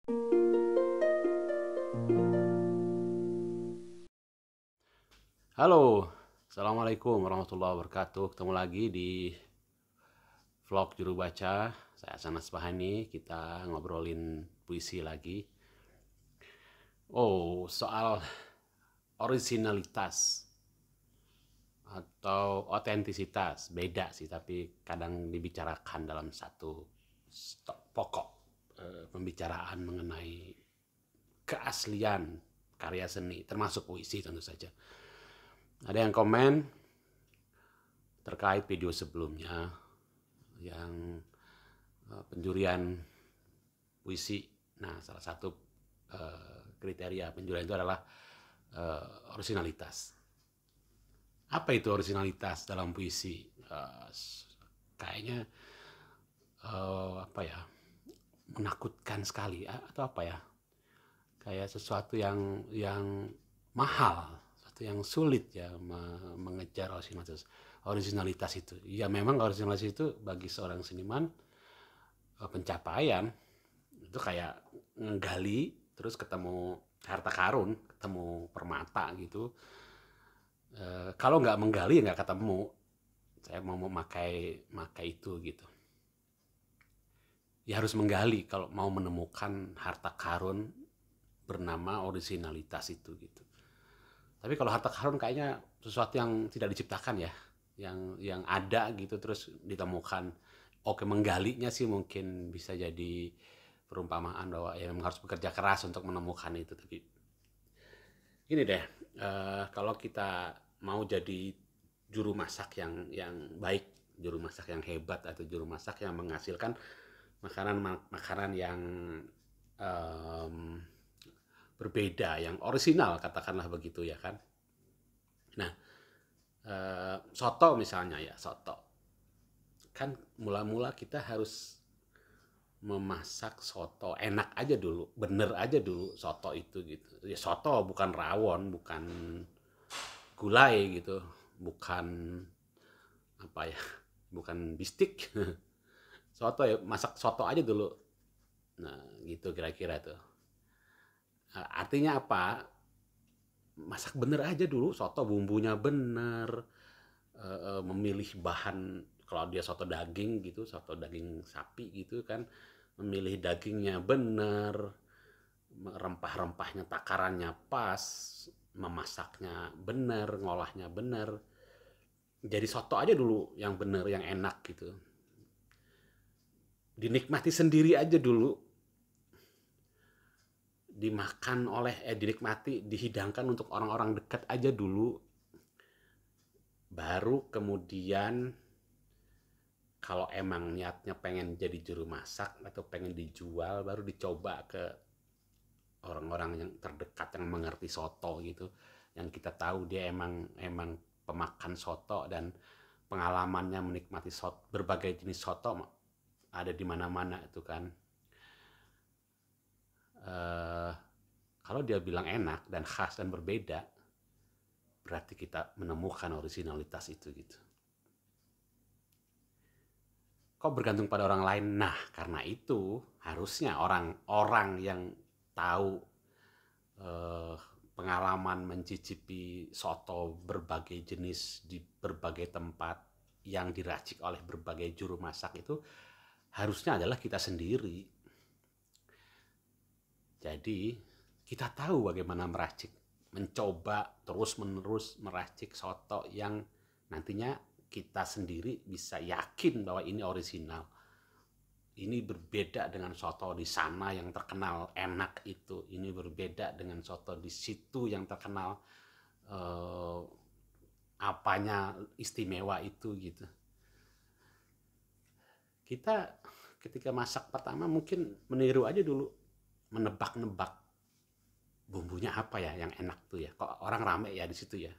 Halo, Assalamualaikum warahmatullahi wabarakatuh. Ketemu lagi di vlog Juru Baca. Saya Hasan Asbahani, kita ngobrolin puisi lagi. Oh, soal originalitas atau otentisitas. Beda sih, tapi kadang dibicarakan dalam satu pokok pembicaraan mengenai keaslian karya seni, termasuk puisi tentu saja. Ada yang komen terkait video sebelumnya yang penjurian puisi. Nah, salah satu kriteria penjurian itu adalah originalitas. Apa itu originalitas dalam puisi? Kayaknya apa ya, menakutkan sekali atau apa ya? Kayak sesuatu yang mahal, sesuatu yang sulit ya mengejar originalitas itu. Ya memang originalitas itu bagi seorang seniman pencapaian itu kayak ngegali terus ketemu harta karun, ketemu permata gitu. Kalau nggak menggali nggak ketemu. Saya mau memakai itu gitu. Ya harus menggali kalau mau menemukan harta karun bernama originalitas itu gitu. Tapi kalau harta karun kayaknya sesuatu yang tidak diciptakan ya, yang ada gitu terus ditemukan. Oke, menggalinya sih mungkin bisa jadi perumpamaan bahwa ya memang harus bekerja keras untuk menemukan itu. Tapi gini deh, kalau kita mau jadi juru masak yang baik, juru masak yang hebat atau juru masak yang menghasilkan makanan yang um, berbeda, yang orisinal katakanlah begitu ya kan. Nah, soto misalnya ya, soto kan mula-mula kita harus memasak soto enak aja dulu, bener aja dulu soto itu gitu. Ya soto bukan rawon, bukan gulai gitu, bukan apa ya, bukan bistik. Soto ya, masak soto aja dulu. Nah, gitu kira-kira tuh. Artinya apa? Masak bener aja dulu, soto bumbunya bener, memilih bahan. Kalau dia soto daging gitu, soto daging sapi gitu kan, memilih dagingnya bener, rempah-rempahnya takarannya pas, memasaknya bener, ngolahnya bener. Jadi soto aja dulu yang bener, yang enak gitu. Dinikmati sendiri aja dulu, dinikmati, dihidangkan untuk orang-orang dekat aja dulu. Baru kemudian kalau emang niatnya pengen jadi juru masak atau pengen dijual, baru dicoba ke orang-orang yang terdekat yang mengerti soto gitu, yang kita tahu dia emang pemakan soto dan pengalamannya menikmati berbagai jenis soto ada di mana-mana itu kan. eh, Kalau dia bilang enak dan khas dan berbeda, berarti kita menemukan originalitas itu gitu. Kok bergantung pada orang lain? Nah, karena itu harusnya orang-orang yang tahu eh, pengalaman mencicipi soto berbagai jenis di berbagai tempat yang diracik oleh berbagai juru masak itu harusnya adalah kita sendiri. Jadi kita tahu bagaimana meracik, mencoba terus-menerus meracik soto yang nantinya kita sendiri bisa yakin bahwa ini orisinal. Ini berbeda dengan soto di sana yang terkenal enak itu. Ini berbeda dengan soto di situ yang terkenal eh, apanya istimewa itu gitu. Kita ketika masak pertama mungkin meniru aja dulu, menebak-nebak bumbunya apa ya yang enak tuh ya. Kok orang rame ya di situ ya.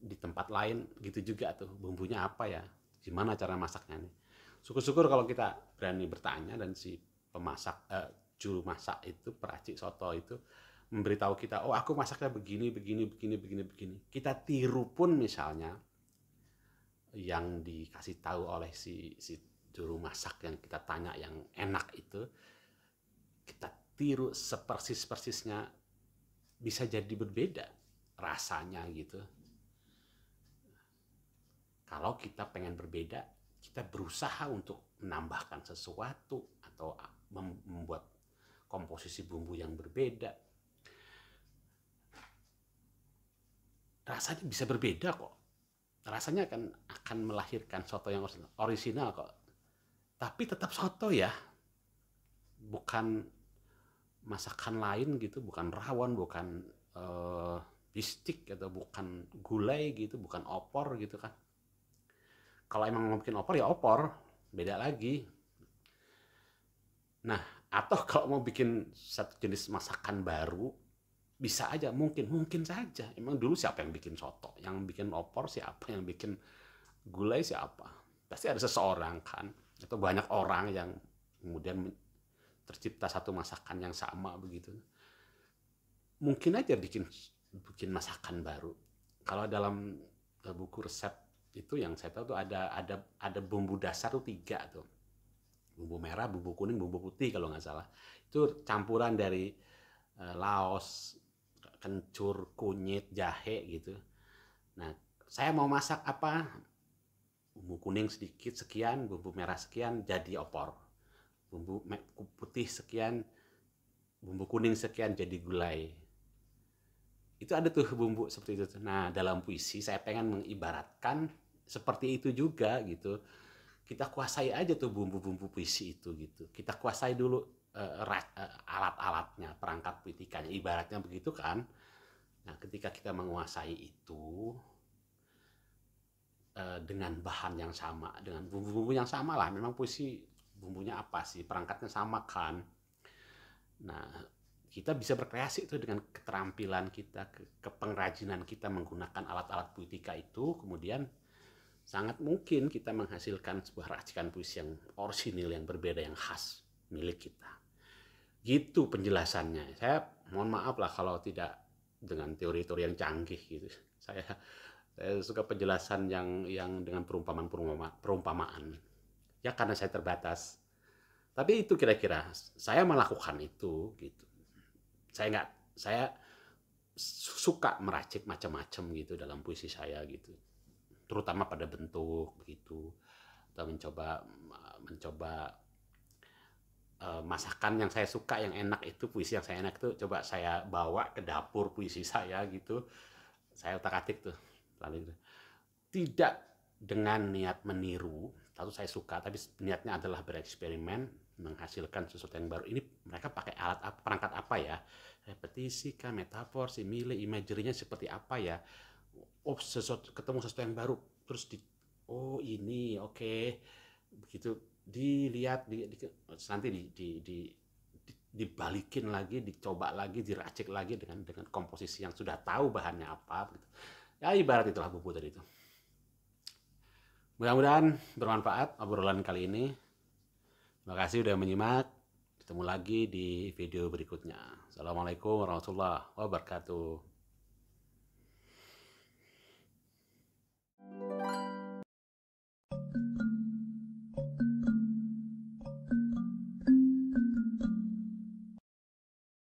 Di tempat lain gitu juga tuh, bumbunya apa ya, gimana cara masaknya nih. Syukur-syukur kalau kita berani bertanya dan si pemasak juru masak itu, peracik soto itu memberitahu kita, oh aku masaknya begini begini begini begini begini, kita tiru pun misalnya yang dikasih tahu oleh si juru masak yang kita tanya yang enak itu, kita tiru sepersis-persisnya bisa jadi berbeda rasanya gitu. Kalau kita pengen berbeda, kita berusaha untuk menambahkan sesuatu atau membuat komposisi bumbu yang berbeda. Rasanya bisa berbeda kok. Rasanya akan melahirkan soto yang orisinal kok. Tapi tetap soto ya. Bukan masakan lain gitu, bukan rawon, bukan bistik atau bukan gulai gitu, bukan opor gitu kan. Kalau emang mau bikin opor ya opor, beda lagi. Nah, atau kalau mau bikin satu jenis masakan baru, bisa aja, mungkin saja. Emang dulu siapa yang bikin soto? Yang bikin opor siapa? Yang bikin gulai siapa? Pasti ada seseorang kan, atau banyak orang yang kemudian tercipta satu masakan yang sama begitu. Mungkin aja bikin masakan baru. Kalau dalam buku resep itu yang saya tahu tuh ada bumbu dasar tuh 3 tuh. Bumbu merah, bumbu kuning, bumbu putih kalau nggak salah. Itu campuran dari laos, kencur, kunyit, jahe gitu. Nah, saya mau masak apa? Bumbu kuning sedikit sekian, bumbu merah sekian, jadi opor. Bumbu putih sekian, bumbu kuning sekian, jadi gulai. Itu ada tuh bumbu seperti itu. Nah, dalam puisi saya pengen mengibaratkan seperti itu juga gitu. Kita kuasai aja tuh bumbu-bumbu puisi itu gitu. Kita kuasai dulu alat-alatnya, perangkat puitikanya, ibaratnya begitu kan. Nah, ketika kita menguasai itu dengan bahan yang sama, dengan bumbu-bumbu yang sama lah, memang puisi bumbunya apa sih, perangkatnya sama kan. Nah, kita bisa berkreasi itu dengan keterampilan kita, kepengrajinan kita menggunakan alat-alat puitika itu, kemudian sangat mungkin kita menghasilkan sebuah racikan puisi yang orisinil, yang berbeda, yang khas milik kita. Gitu penjelasannya. Saya mohon maaf lah kalau tidak dengan teori-teori yang canggih gitu. Saya suka penjelasan yang dengan perumpamaan. Ya karena saya terbatas. Tapi itu kira-kira saya melakukan itu gitu. Saya suka meracik macam-macam gitu dalam puisi saya gitu. Terutama pada bentuk begitu, atau mencoba masakan yang saya suka, yang enak itu, puisi yang saya enak itu coba saya bawa ke dapur puisi saya gitu. Saya utak-atik tuh lalu tidak dengan niat meniru, lalu saya suka, tapi niatnya adalah bereksperimen, menghasilkan sesuatu yang baru. Ini mereka pakai alat perangkat apa ya, repetisi kah, metafor, simile, imagery-nya seperti apa ya. Oh, ketemu sesuatu yang baru, terus oh ini oke. Begitu dilihat, nanti dibalikin lagi, dicoba lagi, diracik lagi dengan komposisi yang sudah tahu bahannya apa gitu. Ya ibarat itulah bumbu tadi itu. Mudah-mudahan bermanfaat obrolan kali ini. Terima kasih sudah menyimak. Ketemu lagi di video berikutnya. Assalamualaikum warahmatullahi wabarakatuh.